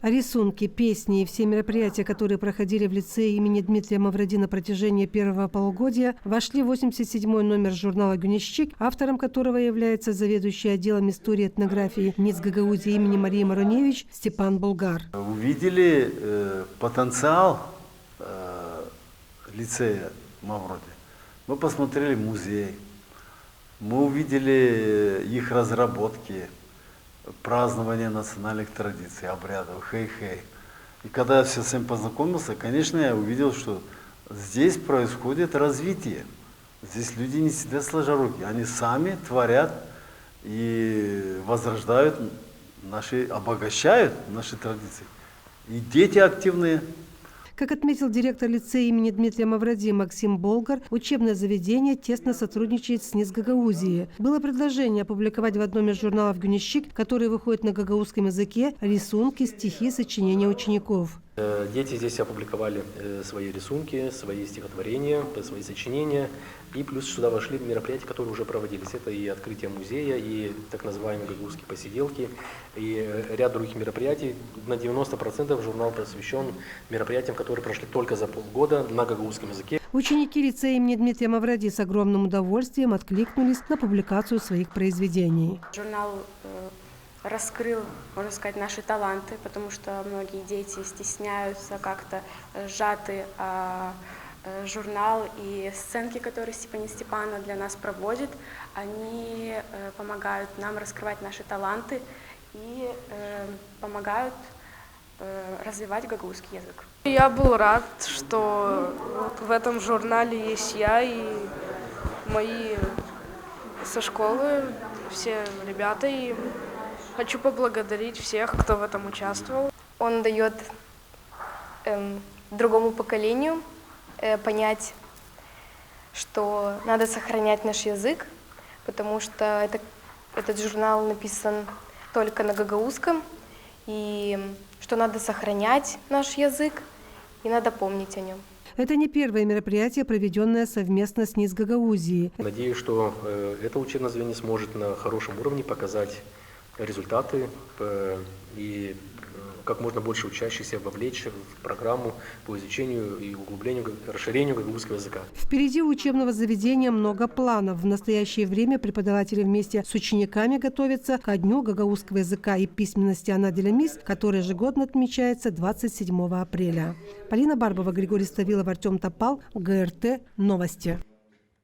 Рисунки, песни и все мероприятия, которые проходили в лицее имени Дмитрия Мавроди на протяжении первого полугодия, вошли в 87-й номер журнала «Гюнещик», автором которого является заведующий отделом истории и этнографии НИЦ Гагаузии имени Марии Маруневич Степан Булгар. Увидели потенциал лицея Мавроди. Мы посмотрели музей, мы увидели их разработки, празднование национальных традиций, обрядов, хей-хей. И когда я с этим познакомился, конечно, я увидел, что здесь происходит развитие. Здесь люди не сидят сложа руки, они сами творят и возрождают обогащают наши традиции. И дети активные. Как отметил директор лицея имени Дмитрия Мавроди Максим Болгар, учебное заведение тесно сотрудничает с НИЦ Гагаузии. Было предложение опубликовать в одном из журналов «Гюнещик», который выходит на гагаузском языке, рисунки, стихи, сочинения учеников. Дети здесь опубликовали свои рисунки, свои стихотворения, свои сочинения. И плюс сюда вошли мероприятия, которые уже проводились. Это и открытие музея, и так называемые гагаузские посиделки, и ряд других мероприятий. На 90% журнал посвящен мероприятиям, которые прошли только за полгода на гагаузском языке. Ученики лицея имени Дмитрия Мавроди с огромным удовольствием откликнулись на публикацию своих произведений. Журнал раскрыл, можно сказать, наши таланты, потому что многие дети стесняются, как-то сжаты журнал и сценки, которые Степана для нас проводит, они помогают нам раскрывать наши таланты и помогают развивать гагаузский язык. Я был рад, что в этом журнале есть я и мои со школы, все ребята, и хочу поблагодарить всех, кто в этом участвовал. Он дает другому поколению понять, что надо сохранять наш язык, потому что этот журнал написан только на гагаузском, и что надо сохранять наш язык и надо помнить о нем. Это не первое мероприятие, проведенное совместно с НИЦ Гагаузии. Надеюсь, что это учебное заведение сможет на хорошем уровне показать результаты и как можно больше учащихся вовлечь в программу по изучению и углублению, расширению гагаузского языка. Впереди у учебного заведения много планов. В настоящее время преподаватели вместе с учениками готовятся ко дню гагаузского языка и письменности Ана-Деля-Мис, который ежегодно отмечается 27 апреля. Полина Барбова, Григорий Ставилов, Артем Топал, ГРТ. Новости.